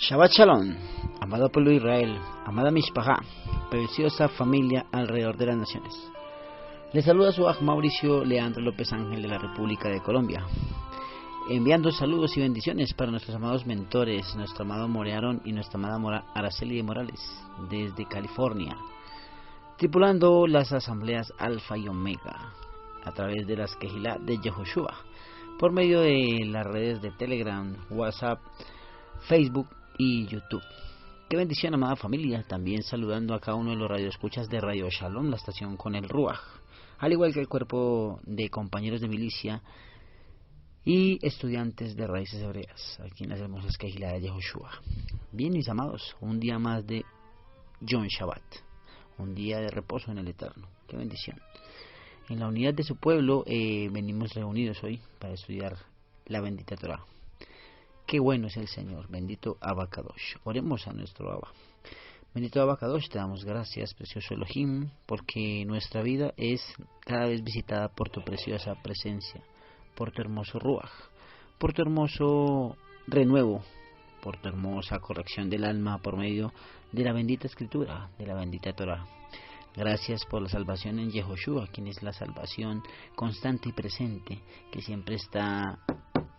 Shabbat Shalom, amado pueblo de Israel, amada Mishpachá, preciosa familia alrededor de las naciones. Les saluda su Aj Mauricio Leandro López Ángel de la República de Colombia, enviando saludos y bendiciones para nuestros amados mentores, nuestro amado Morearón y nuestra amada Araceli de Morales, desde California, tripulando las asambleas Alfa y Omega, a través de las Kehilá de Yehoshua, por medio de las redes de Telegram, WhatsApp, Facebook y YouTube. Qué bendición, amada familia. También saludando a cada uno de los radioescuchas de Radio Shalom, la estación con el Ruach, al igual que el cuerpo de compañeros de milicia y estudiantes de raíces hebreas, aquí en las hermosas Kehilá de Yehoshua. Bien, mis amados, un día más de Yom Shabbat, un día de reposo en el Eterno. Qué bendición. En la unidad de su pueblo venimos reunidos hoy para estudiar la bendita Torah. Qué bueno es el Señor, bendito Abba Kadosh. Oremos a nuestro Abba. Bendito Abba Kadosh, te damos gracias, precioso Elohim, porque nuestra vida es cada vez visitada por tu preciosa presencia, por tu hermoso Ruach, por tu hermoso renuevo, por tu hermosa corrección del alma por medio de la bendita Escritura, de la bendita Torah. Gracias por la salvación en Yehoshua, quien es la salvación constante y presente, que siempre está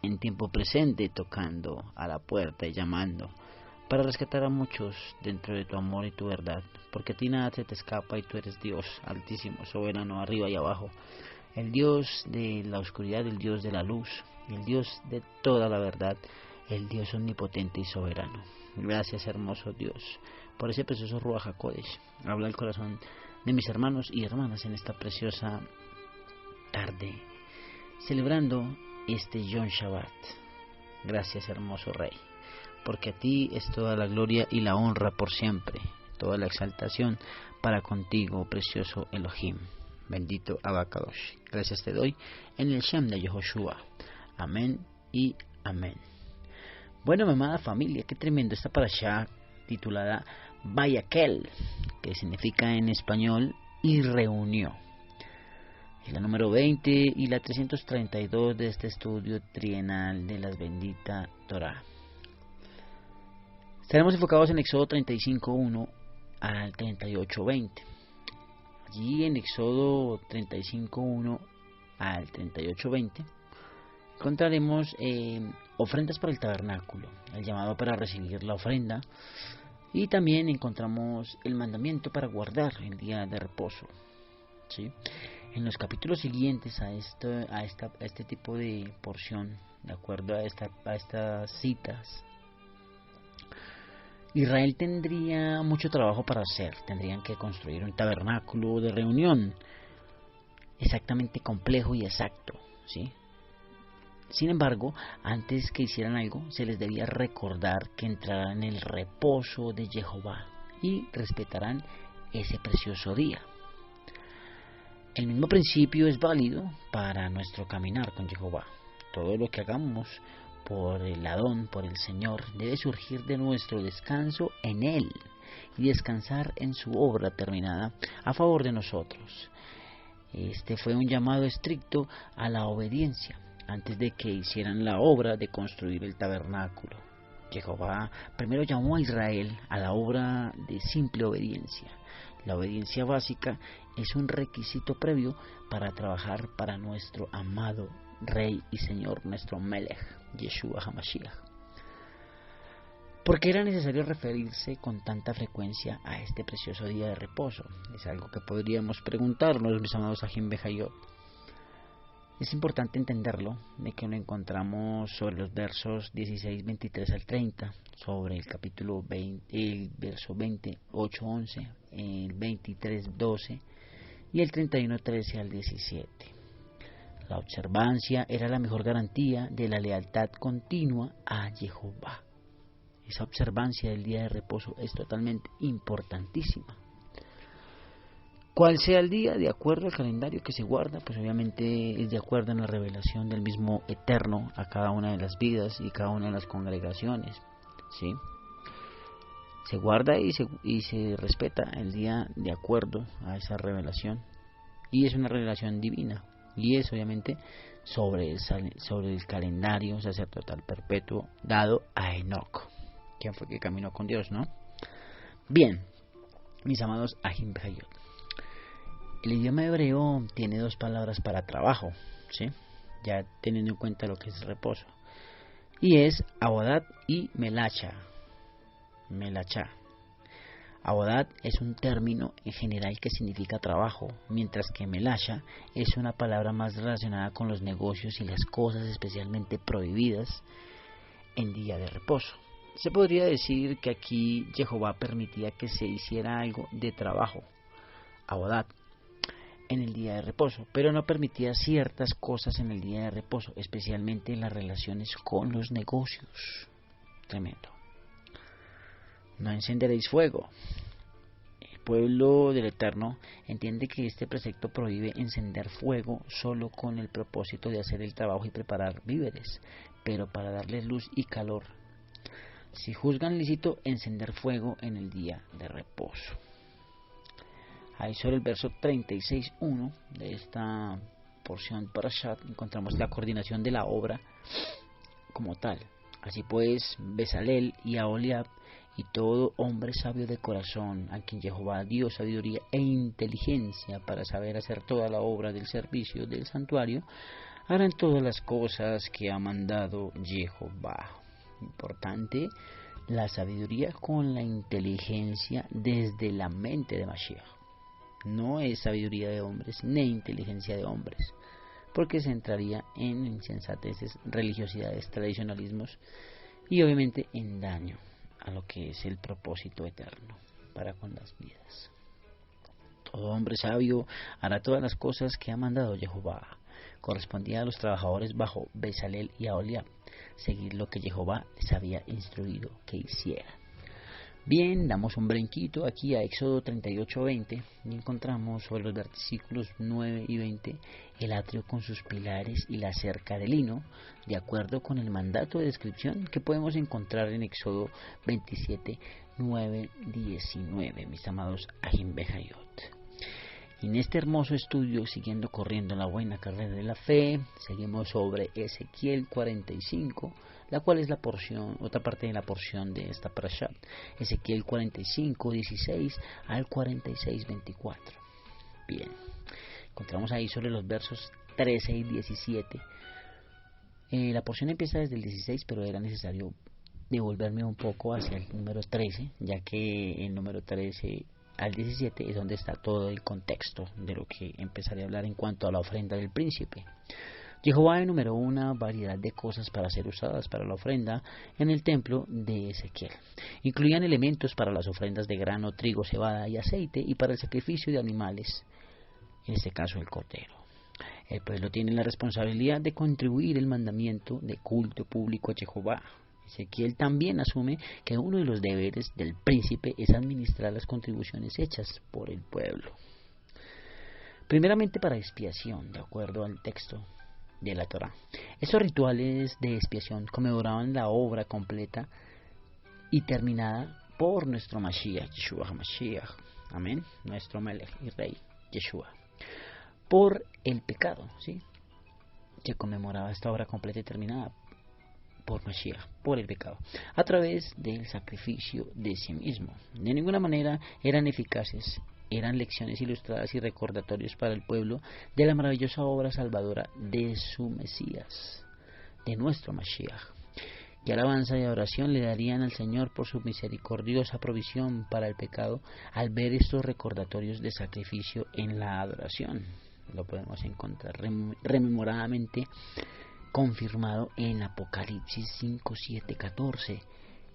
en tiempo presente, tocando a la puerta y llamando, para rescatar a muchos dentro de tu amor y tu verdad, porque a ti nada se te escapa y tú eres Dios altísimo, soberano, arriba y abajo, el Dios de la oscuridad, el Dios de la luz, el Dios de toda la verdad, el Dios omnipotente y soberano. Gracias, hermoso Dios, por ese precioso Ruach HaKodesh. Habla el corazón de mis hermanos y hermanas en esta preciosa tarde, celebrando este Yom Shabbat. Gracias, hermoso Rey, porque a ti es toda la gloria y la honra por siempre, toda la exaltación para contigo, precioso Elohim. Bendito Abba Kadosh. Gracias te doy en el Shem de Yehoshua. Amén y amén. Bueno, mi amada familia, qué tremendo esta parashá titulada Vayakel, que significa en español y reunió. Es la número 20 y la 332 de este estudio trienal de la bendita Torah. Estaremos enfocados en Éxodo 35:1 al 38:20. Allí en Éxodo 35:1 al 38:20 encontraremos ofrendas para el tabernáculo, el llamado para recibir la ofrenda, y también encontramos el mandamiento para guardar el día de reposo. ¿Sí? En los capítulos siguientes a este tipo de porción, de acuerdo a estas citas, Israel tendría mucho trabajo para hacer. Tendrían que construir un tabernáculo de reunión exactamente complejo y exacto, ¿sí? Sin embargo, antes que hicieran algo, se les debía recordar que entrarán en el reposo de Jehová y respetarán ese precioso día. El mismo principio es válido para nuestro caminar con Jehová. Todo lo que hagamos por el Adón, por el Señor, debe surgir de nuestro descanso en Él y descansar en su obra terminada a favor de nosotros. Este fue un llamado estricto a la obediencia antes de que hicieran la obra de construir el tabernáculo. Jehová primero llamó a Israel a la obra de simple obediencia. La obediencia básica es un requisito previo para trabajar para nuestro amado Rey y Señor, nuestro Melech, Yeshua HaMashiach. ¿Por qué era necesario referirse con tanta frecuencia a este precioso día de reposo? Es algo que podríamos preguntarnos, mis amados Ajim Bejayot. Es importante entenderlo, de que lo encontramos sobre los versos 16, 23 al 30, sobre el capítulo 20, el verso 28, 11, el 23, 12 y el 31, 13 al 17. La observancia era la mejor garantía de la lealtad continua a Jehová. Esa observancia del día de reposo es totalmente importantísima. Cuál sea el día, de acuerdo al calendario que se guarda, pues obviamente es de acuerdo en la revelación del mismo Eterno a cada una de las vidas y cada una de las congregaciones, ¿sí? Se guarda y se respeta el día de acuerdo a esa revelación, y es una revelación divina, y es obviamente sobre el calendario sacerdotal perpetuo dado a Enoc, ¿Quién fue que caminó con Dios, no? Bien, mis amados Ajim Behayot. El idioma hebreo tiene dos palabras para trabajo, ¿sí? Ya teniendo en cuenta lo que es reposo. Y es abodat y melacha. Melachá. Abodat es un término en general que significa trabajo, mientras que melacha es una palabra más relacionada con los negocios y las cosas especialmente prohibidas en día de reposo. Se podría decir que aquí Jehová permitía que se hiciera algo de trabajo, abodat, en el día de reposo, pero no permitía ciertas cosas en el día de reposo, especialmente las relaciones con los negocios. Tremendo. No encenderéis fuego. El pueblo del Eterno entiende que este precepto prohíbe encender fuego solo con el propósito de hacer el trabajo y preparar víveres, pero para darles luz y calor. Si juzgan lícito encender fuego en el día de reposo. Ahí sobre el verso 36.1 de esta porción Parashat encontramos la coordinación de la obra como tal. Así pues, Bezalel y Aholiab y todo hombre sabio de corazón, a quien Jehová dio sabiduría e inteligencia para saber hacer toda la obra del servicio del santuario, harán todas las cosas que ha mandado Jehová. Importante, la sabiduría con la inteligencia desde la mente de Mashiach. No es sabiduría de hombres ni inteligencia de hombres, porque se entraría en insensateces, religiosidades, tradicionalismos y obviamente en daño a lo que es el propósito eterno para con las vidas. Todo hombre sabio hará todas las cosas que ha mandado Jehová. Correspondía a los trabajadores bajo Bezalel y Aholiab seguir lo que Jehová les había instruido que hicieran. Bien, damos un brinquito aquí a Éxodo 38:20 y encontramos sobre los versículos 9 y 20 el atrio con sus pilares y la cerca de lino, de acuerdo con el mandato de descripción que podemos encontrar en Éxodo 27:9-19, mis amados Ajim Behayot. Y en este hermoso estudio, siguiendo corriendo la buena carrera de la fe, seguimos sobre Ezequiel 45, la cual es la porción, otra parte de la porción de esta parasha. Ezequiel 45:16 al 46:24. Bien, encontramos ahí sobre los versos 13 y 17. La porción empieza desde el 16, pero era necesario devolverme un poco hacia el número 13, ya que el número 13 al 17 es donde está todo el contexto de lo que empezaré a hablar en cuanto a la ofrenda del príncipe. Jehová enumeró una variedad de cosas para ser usadas para la ofrenda en el templo de Ezequiel. Incluían elementos para las ofrendas de grano, trigo, cebada y aceite y para el sacrificio de animales, en este caso el cordero. El pueblo tiene la responsabilidad de contribuir el mandamiento de culto público a Jehová. Ezequiel también asume que uno de los deberes del príncipe es administrar las contribuciones hechas por el pueblo. Primeramente para expiación, de acuerdo al texto de la Torá. Estos rituales de expiación conmemoraban la obra completa y terminada por nuestro Mashiach, Yeshua HaMashiach, amén, nuestro Melech y Rey, Yeshua, por el pecado, ¿sí? Que conmemoraba esta obra completa y terminada por Mashiach, por el pecado, a través del sacrificio de sí mismo. De ninguna manera eran eficaces, eran lecciones ilustradas y recordatorios para el pueblo de la maravillosa obra salvadora de su Mesías, de nuestro Mashiach. Y alabanza y oración le darían al Señor por su misericordiosa provisión para el pecado al ver estos recordatorios de sacrificio en la adoración. Lo podemos encontrar rememoradamente confirmado en Apocalipsis 5, 7, 14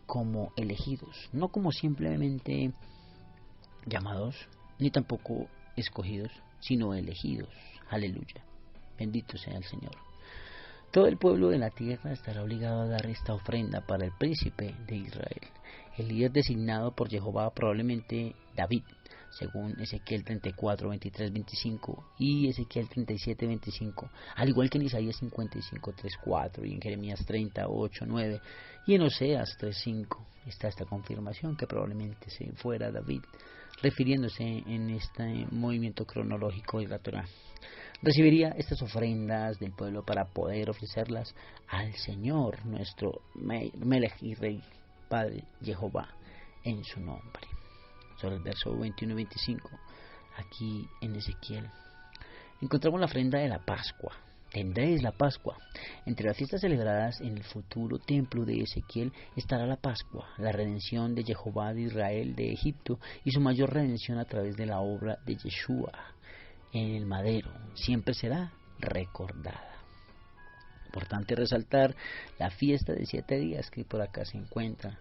como elegidos, no como simplemente llamados, ni tampoco escogidos, sino elegidos. Aleluya, bendito sea el Señor. Todo el pueblo de la tierra estará obligado a dar esta ofrenda para el príncipe de Israel, el líder designado por Jehová, probablemente David, según Ezequiel 34, 23, 25 y Ezequiel 37, 25, al igual que en Isaías 55, 3, 4 y en Jeremías 30, 8, 9 y en Oseas 3, 5. Está esta confirmación que probablemente se fuera David, refiriéndose en este movimiento cronológico de la Torá. Recibiría estas ofrendas del pueblo para poder ofrecerlas al Señor, nuestro Melech y Rey Padre Jehová en su nombre. Sobre el verso 21 y 25, aquí en Ezequiel, encontramos la ofrenda de la Pascua. Tendréis la Pascua. Entre las fiestas celebradas en el futuro templo de Ezequiel estará la Pascua, la redención de Jehová de Israel de Egipto y su mayor redención a través de la obra de Yeshua en el madero. Siempre será recordada. Importante resaltar la fiesta de 7 días que por acá se encuentra.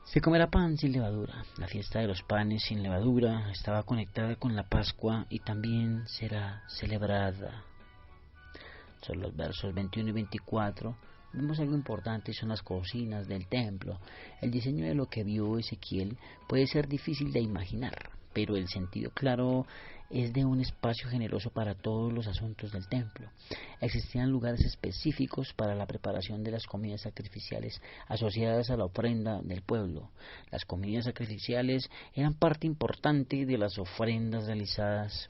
Se comerá pan sin levadura. La fiesta de los panes sin levadura estaba conectada con la Pascua y también será celebrada. Son los versos 21 y 24. Vemos algo importante, son las cocinas del templo. El diseño de lo que vio Ezequiel puede ser difícil de imaginar, pero el sentido claro es de un espacio generoso para todos los asuntos del templo. Existían lugares específicos para la preparación de las comidas sacrificiales asociadas a la ofrenda del pueblo. Las comidas sacrificiales eran parte importante de las ofrendas realizadas.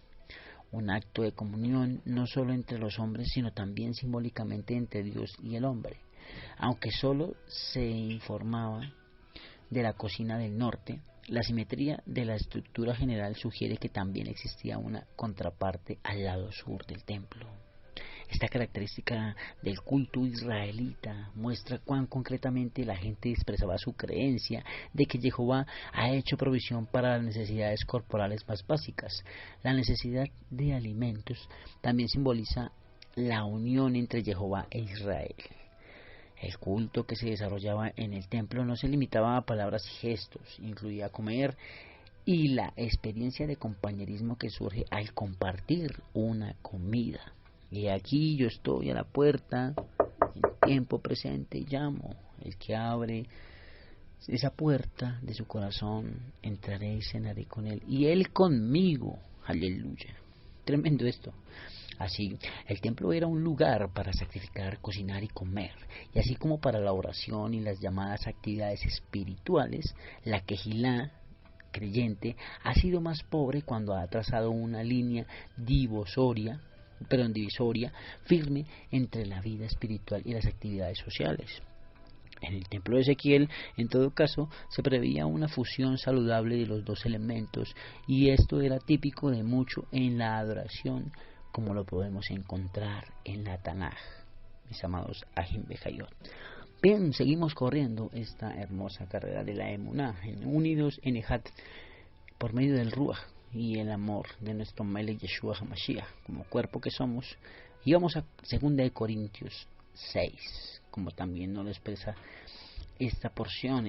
Un acto de comunión no solo entre los hombres, sino también simbólicamente entre Dios y el hombre. Aunque solo se informaba de la cocina del norte, la simetría de la estructura general sugiere que también existía una contraparte al lado sur del templo. Esta característica del culto israelita muestra cuán concretamente la gente expresaba su creencia de que Jehová ha hecho provisión para las necesidades corporales más básicas. La necesidad de alimentos también simboliza la unión entre Jehová e Israel. El culto que se desarrollaba en el templo no se limitaba a palabras y gestos, incluía comer y la experiencia de compañerismo que surge al compartir una comida. Y aquí yo estoy a la puerta, en tiempo presente, llamo. El que abre esa puerta de su corazón, entraré y cenaré con él, y él conmigo. Aleluya. Tremendo esto. Así, el templo era un lugar para sacrificar, cocinar y comer, y así como para la oración y las llamadas actividades espirituales, la quejilá creyente ha sido más pobre cuando ha trazado una línea divisoria firme entre la vida espiritual y las actividades sociales. En el templo de Ezequiel, en todo caso, se preveía una fusión saludable de los dos elementos, y esto era típico de mucho en la adoración, como lo podemos encontrar en la Tanaj, mis amados Ajim Bejayot. Bien, seguimos corriendo esta hermosa carrera de la Emuná, unidos en Ejat por medio del Ruach y el amor de nuestro Melech Yeshua HaMashiach, como cuerpo que somos. Y vamos a 2 Corintios 6, como también nos lo expresa esta porción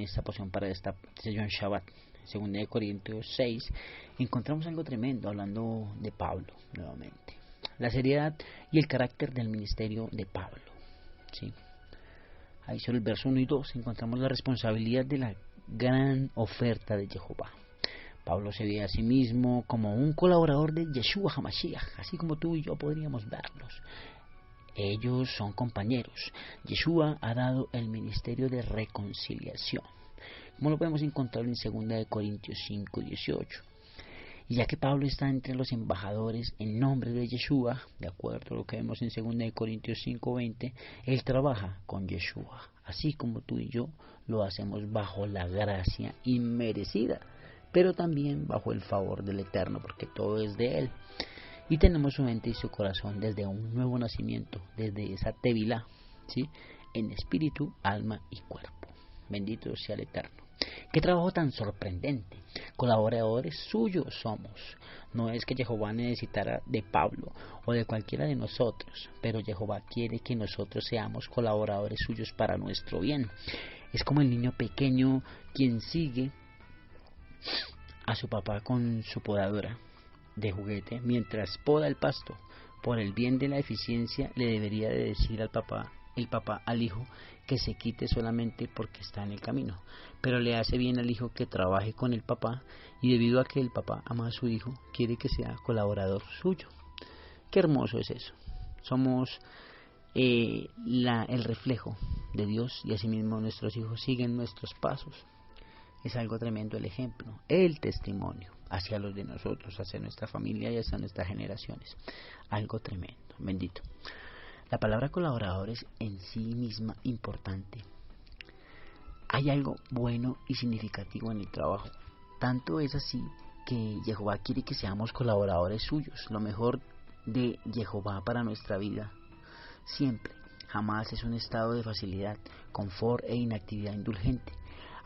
para esta sesión Shabbat. 2 Corintios 6, encontramos algo tremendo hablando de Pablo nuevamente. La seriedad y el carácter del ministerio de Pablo. ¿Sí? Ahí sobre el verso 1 y 2 encontramos la responsabilidad de la gran oferta de Jehová. Pablo se ve a sí mismo como un colaborador de Yeshua HaMashiach, así como tú y yo podríamos verlos. Ellos son compañeros. Yeshua ha dado el ministerio de reconciliación, como lo podemos encontrar en 2 Corintios 5:18. Y ya que Pablo está entre los embajadores en nombre de Yeshua, de acuerdo a lo que vemos en 2 Corintios 5:20, él trabaja con Yeshua, así como tú y yo lo hacemos bajo la gracia inmerecida, pero también bajo el favor del Eterno, porque todo es de él. Y tenemos su mente y su corazón desde un nuevo nacimiento, desde esa tevilá, ¿sí?, en espíritu, alma y cuerpo. Bendito sea el Eterno. Qué trabajo tan sorprendente. Colaboradores suyos somos. No es que Jehová necesitara de Pablo o de cualquiera de nosotros, pero Jehová quiere que nosotros seamos colaboradores suyos para nuestro bien. Es como el niño pequeño quien sigue a su papá con su podadora de juguete mientras poda el pasto. Por el bien de la eficiencia le debería de decir al papá, el papá al hijo, que se quite solamente porque está en el camino, pero le hace bien al hijo que trabaje con el papá, y debido a que el papá ama a su hijo, quiere que sea colaborador suyo. Qué hermoso es eso. Somos el reflejo de Dios, y asimismo nuestros hijos siguen nuestros pasos. Es algo tremendo el ejemplo, el testimonio hacia los de nosotros, hacia nuestra familia y hacia nuestras generaciones. Algo tremendo, bendito. La palabra colaborador es en sí misma importante. Hay algo bueno y significativo en el trabajo. Tanto es así que Jehová quiere que seamos colaboradores suyos. Lo mejor de Jehová para nuestra vida siempre, jamás es un estado de facilidad, confort e inactividad indulgente.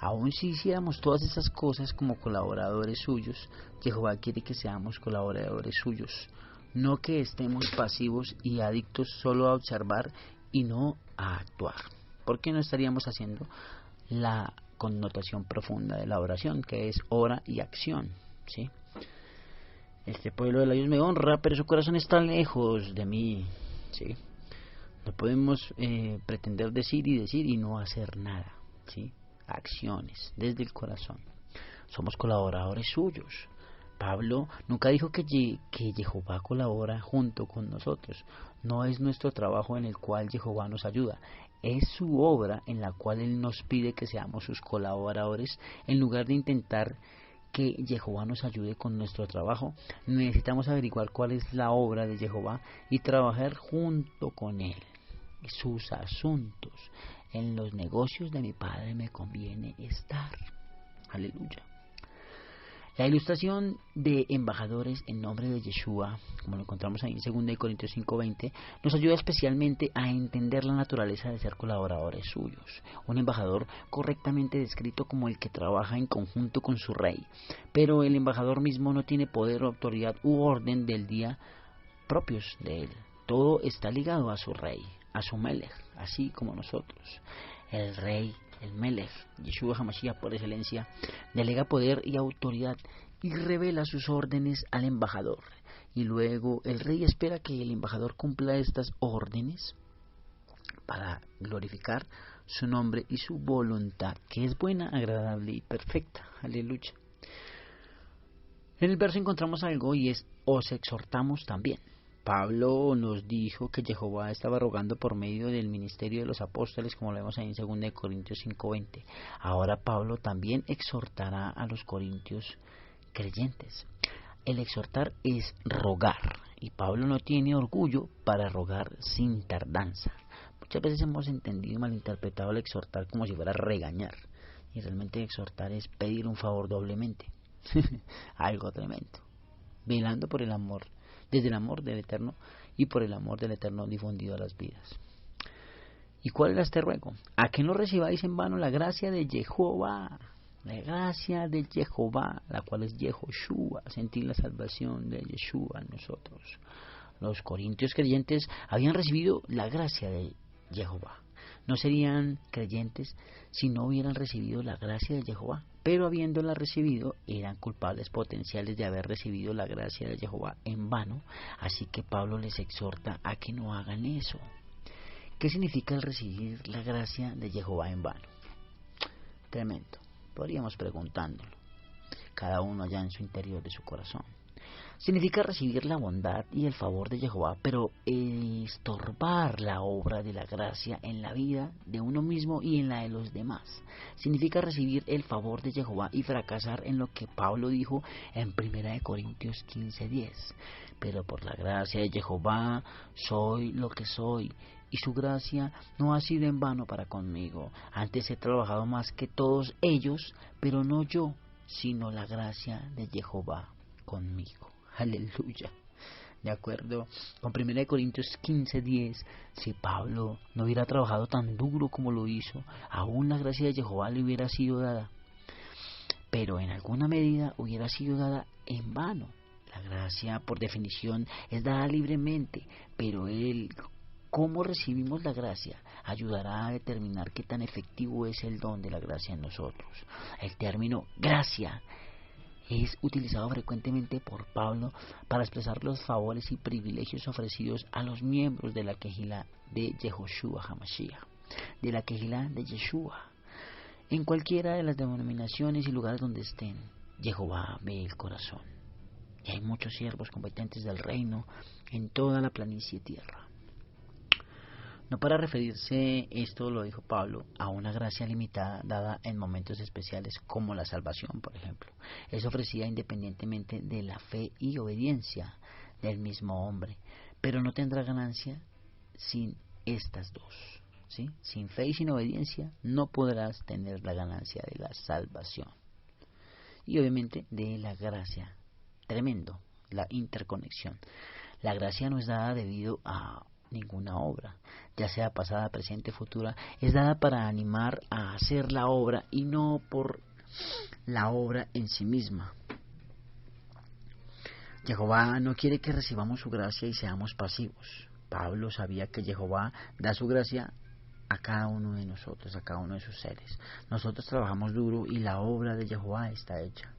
Aun si hiciéramos todas esas cosas como colaboradores suyos, Jehová quiere que seamos colaboradores suyos, no que estemos pasivos y adictos solo a observar y no a actuar. Porque no estaríamos haciendo la connotación profunda de la oración, que es hora y acción, ¿sí? Este pueblo de labios me honra, pero su corazón está lejos de mí, ¿sí? No podemos pretender decir y no hacer nada, ¿sí? Acciones desde el corazón. Somos colaboradores suyos. Pablo nunca dijo que Jehová colabora junto con nosotros. No es nuestro trabajo en el cual Jehová nos ayuda. Es su obra en la cual Él nos pide que seamos sus colaboradores. En lugar de intentar que Jehová nos ayude con nuestro trabajo, necesitamos averiguar cuál es la obra de Jehová y trabajar junto con Él. Sus asuntos. En los negocios de mi Padre me conviene estar. Aleluya. La ilustración de embajadores en nombre de Yeshua, como lo encontramos ahí en 2 Corintios 5:20, nos ayuda especialmente a entender la naturaleza de ser colaboradores suyos. Un embajador correctamente descrito como el que trabaja en conjunto con su rey, pero el embajador mismo no tiene poder o autoridad u orden del día propios de él. Todo está ligado a su rey, a su Melech, así como nosotros. El rey, el Melech, Yeshua HaMashiach por excelencia, delega poder y autoridad y revela sus órdenes al embajador. Y luego el rey espera que el embajador cumpla estas órdenes para glorificar su nombre y su voluntad, que es buena, agradable y perfecta. Aleluya. En el verso encontramos algo y es: os exhortamos también. Pablo nos dijo que Jehová estaba rogando por medio del ministerio de los apóstoles, como lo vemos ahí en 2 Corintios 5:20. Ahora Pablo también exhortará a los corintios creyentes. El exhortar es rogar, y Pablo no tiene orgullo para rogar sin tardanza. Muchas veces hemos entendido y malinterpretado el exhortar como si fuera regañar, y realmente exhortar es pedir un favor doblemente. Algo tremendo. Velando por el amor, desde el amor del Eterno y por el amor del Eterno difundido a las vidas. ¿Y cuál era este ruego? A que no recibáis en vano la gracia de Jehová, la gracia de Jehová, la cual es Yehoshua, sentir la salvación de Yeshua en nosotros. Los corintios creyentes habían recibido la gracia de Jehová. No serían creyentes si no hubieran recibido la gracia de Jehová, pero habiéndola recibido eran culpables potenciales de haber recibido la gracia de Jehová en vano, así que Pablo les exhorta a que no hagan eso. ¿Qué significa el recibir la gracia de Jehová en vano? Tremendo, podríamos preguntándolo, cada uno allá en su interior de su corazón. Significa recibir la bondad y el favor de Jehová, pero estorbar la obra de la gracia en la vida de uno mismo y en la de los demás. Significa recibir el favor de Jehová y fracasar en lo que Pablo dijo en 1 Corintios 15:10. Pero por la gracia de Jehová soy lo que soy, y su gracia no ha sido en vano para conmigo. Antes he trabajado más que todos ellos, pero no yo, sino la gracia de Jehová conmigo. Aleluya. De acuerdo con 1 Corintios 15:10, si Pablo no hubiera trabajado tan duro como lo hizo, aún la gracia de Jehová le hubiera sido dada, pero en alguna medida hubiera sido dada en vano. La gracia, por definición, es dada libremente, pero cómo recibimos la gracia ayudará a determinar qué tan efectivo es el don de la gracia en nosotros. El término gracia es utilizado frecuentemente por Pablo para expresar los favores y privilegios ofrecidos a los miembros de la Kehilá de Yehoshua HaMashiach, de la Kehilá de Yeshua. En cualquiera de las denominaciones y lugares donde estén, Jehová ve el corazón. Y hay muchos siervos competentes del reino en toda la planicie tierra. No para referirse, esto lo dijo Pablo, a una gracia limitada dada en momentos especiales como la salvación, por ejemplo. Es ofrecida independientemente de la fe y obediencia del mismo hombre, pero no tendrá ganancia sin estas dos. ¿sí? Sin fe y sin obediencia no podrás tener la ganancia de la salvación. Y obviamente de la gracia. Tremendo, la interconexión. La gracia no es dada debido a ninguna obra, ya sea pasada, presente, futura, es dada para animar a hacer la obra y no por la obra en sí misma. Jehová no quiere que recibamos su gracia y seamos pasivos. Pablo sabía que Jehová da su gracia a cada uno de nosotros, a cada uno de sus seres. Nosotros trabajamos duro y la obra de Jehová está hecha.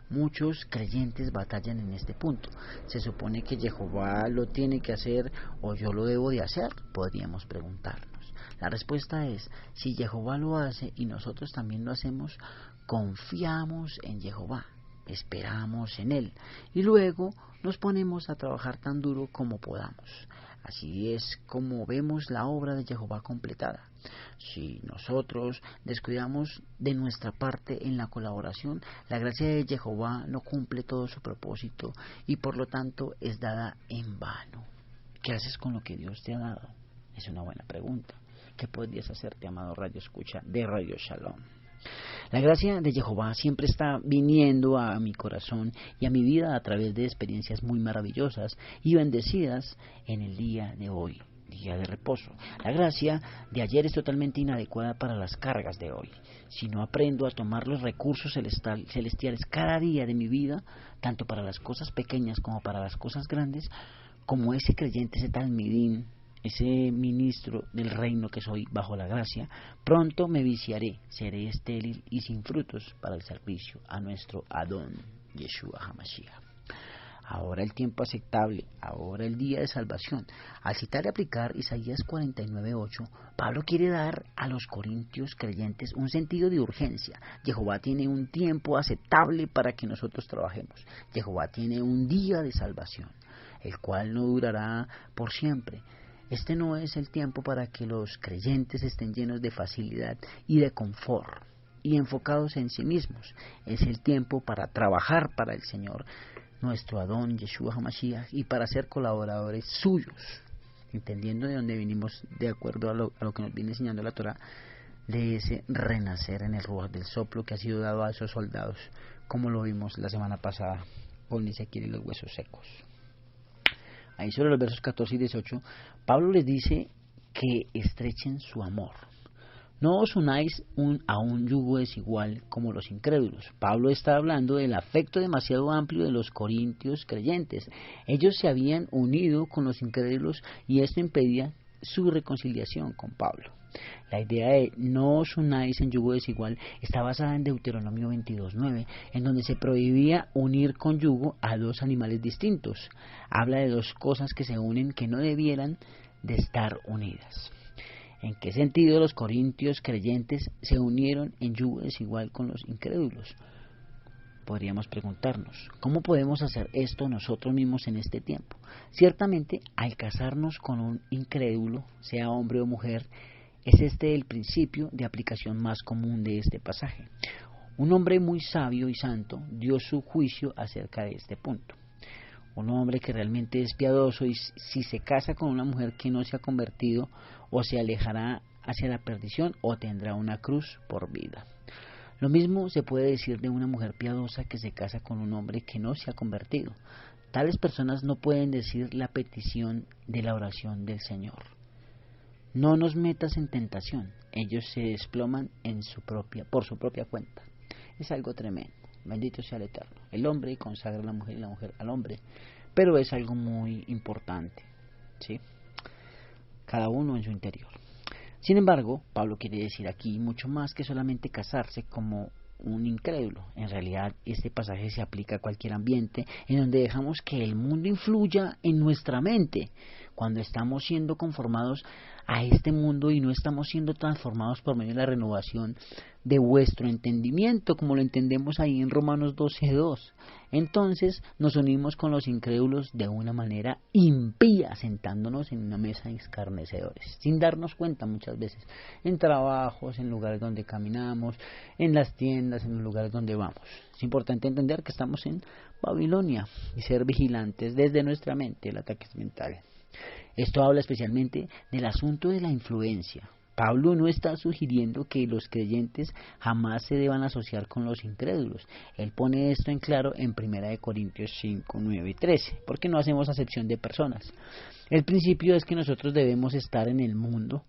Muchos creyentes batallan en este punto. ¿Se supone que Jehová lo tiene que hacer o yo lo debo de hacer? Podríamos preguntarnos. La respuesta es, si Jehová lo hace y nosotros también lo hacemos, confiamos en Jehová, esperamos en Él y luego nos ponemos a trabajar tan duro como podamos. Así es como vemos la obra de Jehová completada. Si nosotros descuidamos de nuestra parte en la colaboración, la gracia de Jehová no cumple todo su propósito y por lo tanto es dada en vano. ¿Qué haces con lo que Dios te ha dado? Es una buena pregunta. ¿Qué podrías hacerte, amado Radio Escucha de Radio Shalom? La gracia de Jehová siempre está viniendo a mi corazón y a mi vida a través de experiencias muy maravillosas y bendecidas en el día de hoy, día de reposo. La gracia de ayer es totalmente inadecuada para las cargas de hoy. Si no aprendo a tomar los recursos celestiales cada día de mi vida, tanto para las cosas pequeñas como para las cosas grandes, como ese creyente, ese talmidín, ese ministro del reino que soy bajo la gracia, pronto me viciaré, seré estéril y sin frutos para el servicio a nuestro Adón Yeshua HaMashiach. Ahora el tiempo aceptable, ahora el día de salvación. Al citar y aplicar Isaías 49:8, Pablo quiere dar a los corintios creyentes un sentido de urgencia. Jehová tiene un tiempo aceptable para que nosotros trabajemos. Jehová tiene un día de salvación, el cual no durará por siempre. Este no es el tiempo para que los creyentes estén llenos de facilidad y de confort y enfocados en sí mismos. Es el tiempo para trabajar para el Señor, nuestro Adón Yeshua HaMashiach, y para ser colaboradores suyos, entendiendo de dónde vinimos, de acuerdo a lo que nos viene enseñando la Torah, de ese renacer en el Ruach del soplo que ha sido dado a esos soldados, como lo vimos la semana pasada con Ezequiel y los huesos secos. Ahí sobre los versos 14 y 18, Pablo les dice que estrechen su amor. No os unáis a un yugo desigual como los incrédulos. Pablo está hablando del afecto demasiado amplio de los corintios creyentes. Ellos se habían unido con los incrédulos y esto impedía su reconciliación con Pablo. La idea de no os unáis en yugo desigual está basada en Deuteronomio 22:9, en donde se prohibía unir con yugo a dos animales distintos. Habla de dos cosas que se unen que no debieran de estar unidas. ¿En qué sentido los corintios creyentes se unieron en yugo desigual con los incrédulos? Podríamos preguntarnos, ¿cómo podemos hacer esto nosotros mismos en este tiempo? Ciertamente, al casarnos con un incrédulo, sea hombre o mujer, es este el principio de aplicación más común de este pasaje. Un hombre muy sabio y santo dio su juicio acerca de este punto. Un hombre que realmente es piadoso y si se casa con una mujer que no se ha convertido, o se alejará hacia la perdición o tendrá una cruz por vida. Lo mismo se puede decir de una mujer piadosa que se casa con un hombre que no se ha convertido. Tales personas no pueden decir la petición de la oración del Señor: no nos metas en tentación. Ellos se desploman por su propia cuenta. Es algo tremendo. Bendito sea el Eterno. El hombre consagra a la mujer y la mujer al hombre, pero es algo muy importante, ¿sí? Cada uno en su interior. Sin embargo, Pablo quiere decir aquí mucho más que solamente casarse como un incrédulo. En realidad, este pasaje se aplica a cualquier ambiente en donde dejamos que el mundo influya en nuestra mente. Cuando estamos siendo conformados a este mundo y no estamos siendo transformados por medio de la renovación de vuestro entendimiento, como lo entendemos ahí en Romanos 12:2. Entonces nos unimos con los incrédulos de una manera impía, sentándonos en una mesa de escarnecedores, sin darnos cuenta muchas veces, en trabajos, en lugares donde caminamos, en las tiendas, en los lugares donde vamos. Es importante entender que estamos en Babilonia y ser vigilantes desde nuestra mente. El ataque es mental. Esto habla especialmente del asunto de la influencia. Pablo no está sugiriendo que los creyentes jamás se deban asociar con los incrédulos. Él pone esto en claro en 1 Corintios 5, 9 y 13, porque no hacemos acepción de personas. El principio es que nosotros debemos estar en el mundo,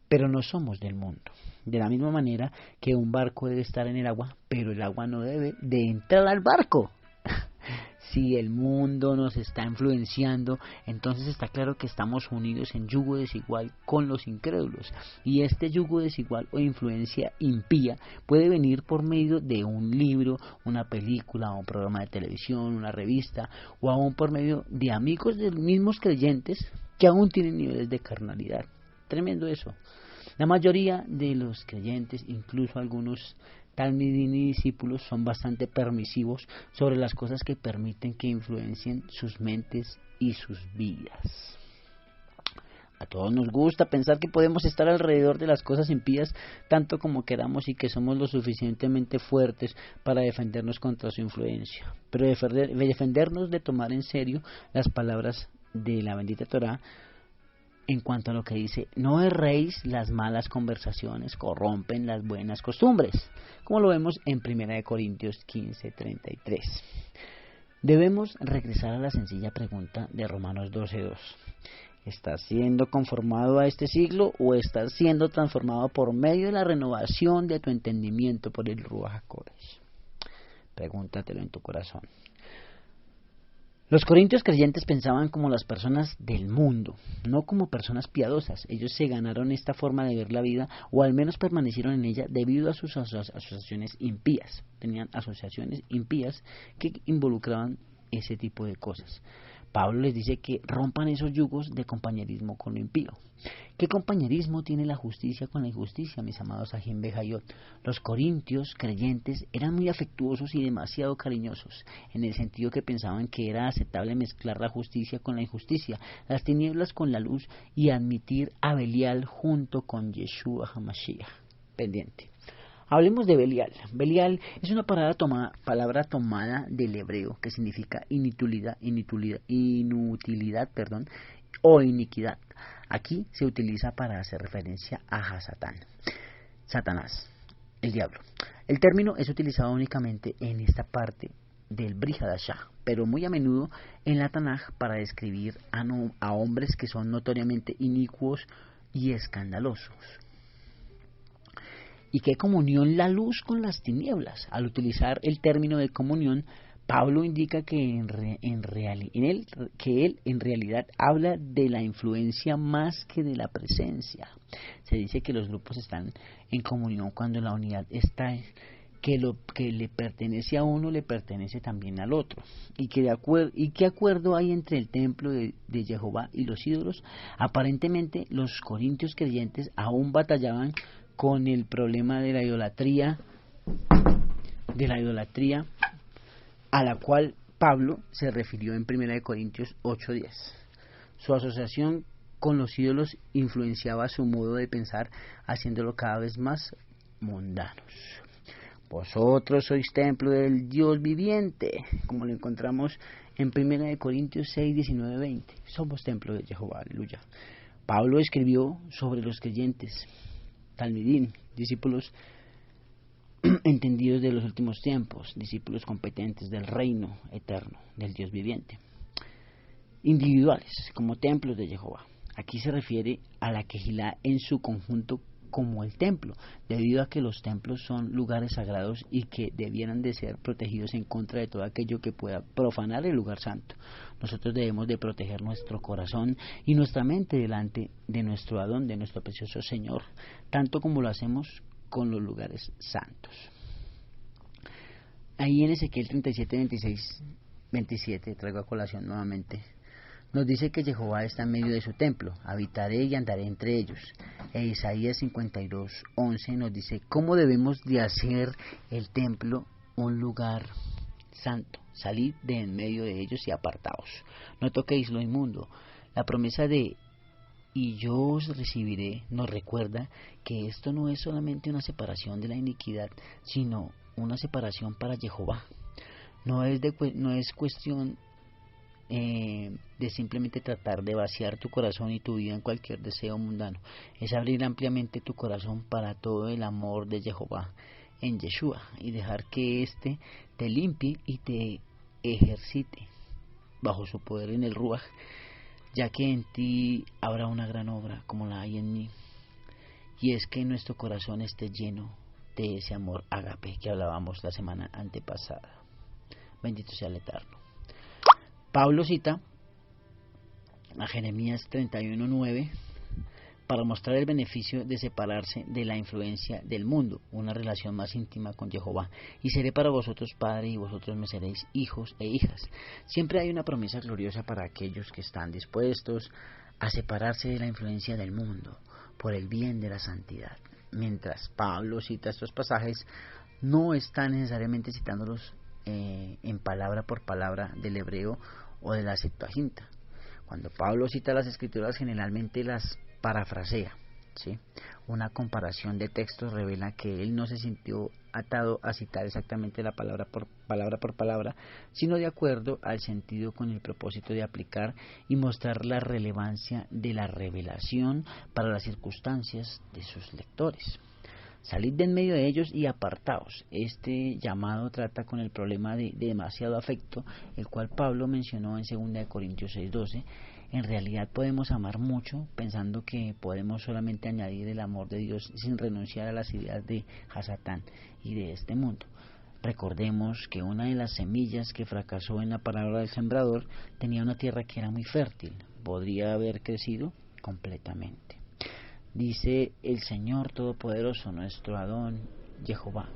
pero no somos del mundo. De la misma manera que un barco debe estar en el agua, pero el agua no debe de entrar al barco. Si el mundo nos está influenciando, entonces está claro que estamos unidos en yugo desigual con los incrédulos. Y este yugo desigual o influencia impía puede venir por medio de un libro, una película, un programa de televisión, una revista, o aún por medio de amigos de los mismos creyentes que aún tienen niveles de carnalidad. Tremendo eso. La mayoría de los creyentes, incluso algunos talmidim y discípulos, son bastante permisivos sobre las cosas que permiten que influencien sus mentes y sus vidas. A todos nos gusta pensar que podemos estar alrededor de las cosas impías tanto como queramos y que somos lo suficientemente fuertes para defendernos contra su influencia. Pero defendernos de tomar en serio las palabras de la bendita Torá en cuanto a lo que dice: no erréis, las malas conversaciones corrompen las buenas costumbres, como lo vemos en 1 Corintios 15:33. Debemos regresar a la sencilla pregunta de Romanos 12:2. ¿Estás siendo conformado a este siglo o estás siendo transformado por medio de la renovación de tu entendimiento por el Ruach HaKodesh? Pregúntatelo en tu corazón. Los corintios creyentes pensaban como las personas del mundo, no como personas piadosas. Ellos se ganaron esta forma de ver la vida, o al menos permanecieron en ella debido a sus asociaciones impías. Tenían asociaciones impías que involucraban ese tipo de cosas. Pablo les dice que rompan esos yugos de compañerismo con lo impío. ¿Qué compañerismo tiene la justicia con la injusticia, mis amados Ajim Bejayot? Los corintios creyentes eran muy afectuosos y demasiado cariñosos, en el sentido que pensaban que era aceptable mezclar la justicia con la injusticia, las tinieblas con la luz, y admitir a Belial junto con Yeshua HaMashiach. Pendiente. Hablemos de Belial. Belial es una palabra tomada del hebreo que significa inutilidad, o iniquidad. Aquí se utiliza para hacer referencia a Hasatán, Satanás, el diablo. El término es utilizado únicamente en esta parte del Brit Hadashah, pero muy a menudo en la Tanaj para describir a hombres que son notoriamente inicuos y escandalosos. ¿Y qué comunión la luz con las tinieblas? Al utilizar el término de comunión, Pablo indica que él en realidad habla de la influencia más que de la presencia. Se dice que los grupos están en comunión cuando la unidad está, que lo que le pertenece a uno le pertenece también al otro. ¿Y qué acuerdo hay entre el templo de Jehová y los ídolos? Aparentemente los corintios creyentes aún batallaban con el problema de la idolatría a la cual Pablo se refirió en 1 Corintios 8:10. Su asociación con los ídolos influenciaba su modo de pensar, haciéndolo cada vez más mundanos. Vosotros sois templo del Dios viviente, como lo encontramos en 1 Corintios 6:19-20. Somos templo de Jehová, aleluya. Pablo escribió sobre los creyentes, talmidim, discípulos entendidos de los últimos tiempos, discípulos competentes del reino eterno del Dios viviente, individuales como templos de Jehová. Aquí se refiere a la Kehilá en su conjunto como el templo, debido a que los templos son lugares sagrados y que debieran de ser protegidos en contra de todo aquello que pueda profanar el lugar santo. Nosotros debemos de proteger nuestro corazón y nuestra mente delante de nuestro Adón, de nuestro precioso Señor, tanto como lo hacemos con los lugares santos. Ahí en Ezequiel 37:26-27, traigo a colación nuevamente, nos dice que Jehová está en medio de su templo, habitaré y andaré entre ellos. E Isaías 52:11 nos dice cómo debemos de hacer el templo un lugar santo. Salid de en medio de ellos y apartaos. No toquéis lo inmundo. La promesa de y yo os recibiré nos recuerda que esto no es solamente una separación de la iniquidad, sino una separación para Jehová. No es cuestión de simplemente tratar de vaciar tu corazón y tu vida en cualquier deseo mundano. Es abrir ampliamente tu corazón para todo el amor de Jehová en Yeshua y dejar que éste te limpie y te ejercite bajo su poder en el Ruach, ya que en ti habrá una gran obra como la hay en mí, y es que nuestro corazón esté lleno de ese amor ágape que hablábamos la semana antepasada. Bendito sea el Eterno. Pablo cita a Jeremías 31:9 para mostrar el beneficio de separarse de la influencia del mundo, una relación más íntima con Jehová. Y seré para vosotros padre y vosotros me seréis hijos e hijas. Siempre hay una promesa gloriosa para aquellos que están dispuestos a separarse de la influencia del mundo por el bien de la santidad. Mientras Pablo cita estos pasajes, no está necesariamente citándolos en palabra por palabra del hebreo o de la Septuaginta. Cuando Pablo cita las escrituras, generalmente las parafrasea, ¿sí? Una comparación de textos revela que él no se sintió atado a citar exactamente la palabra por palabra, sino de acuerdo al sentido, con el propósito de aplicar y mostrar la relevancia de la revelación para las circunstancias de sus lectores. Salid de en medio de ellos y apartaos. Este llamado trata con el problema de demasiado afecto, el cual Pablo mencionó en 2 Corintios 6:12. En realidad podemos amar mucho pensando que podemos solamente añadir el amor de Dios sin renunciar a las ideas de Hasatán y de este mundo. Recordemos que una de las semillas que fracasó en la parábola del sembrador tenía una tierra que era muy fértil, podría haber crecido completamente. Dice el Señor Todopoderoso, nuestro Adón Jehová.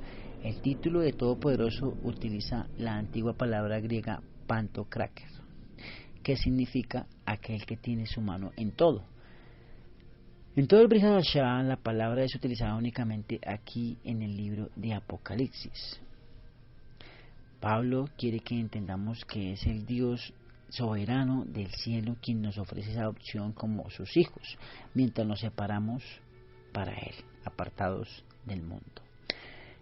El título de Todopoderoso utiliza la antigua palabra griega pantocraker, que significa aquel que tiene su mano en todo. En todo el Brit Hadashah, la palabra es utilizada únicamente aquí en el libro de Apocalipsis. Pablo quiere que entendamos que es el Dios soberano del cielo quien nos ofrece esa opción como sus hijos, mientras nos separamos para Él, apartados del mundo.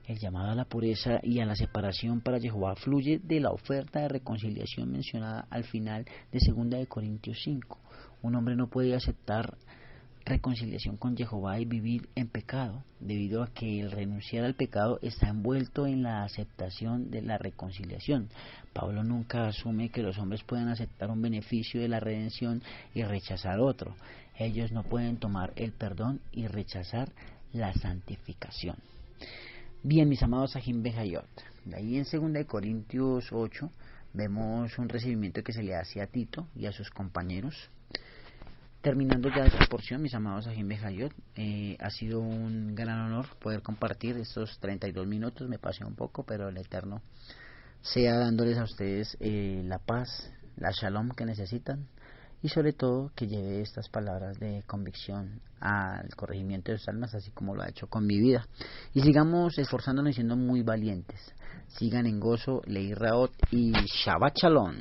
El llamado a la pureza y a la separación para Jehová fluye de la oferta de reconciliación mencionada al final de 2 Corintios 5. Un hombre no puede aceptar reconciliación con Jehová y vivir en pecado, debido a que el renunciar al pecado está envuelto en la aceptación de la reconciliación. Pablo nunca asume que los hombres puedan aceptar un beneficio de la redención y rechazar otro. Ellos no pueden tomar el perdón y rechazar la santificación. Bien, mis amados Ajim Bejayot, ahí en 2 Corintios 8 vemos un recibimiento que se le hace a Tito y a sus compañeros. Terminando ya esta porción, mis amados Ajim Bejayot, ha sido un gran honor poder compartir estos 32 minutos, me pasé un poco, pero el Eterno sea dándoles a ustedes la paz, la shalom que necesitan, y sobre todo que lleve estas palabras de convicción al corregimiento de sus almas, así como lo ha hecho con mi vida. Y sigamos esforzándonos y siendo muy valientes. Sigan en gozo, Leí Raot y Shabbat Shalom.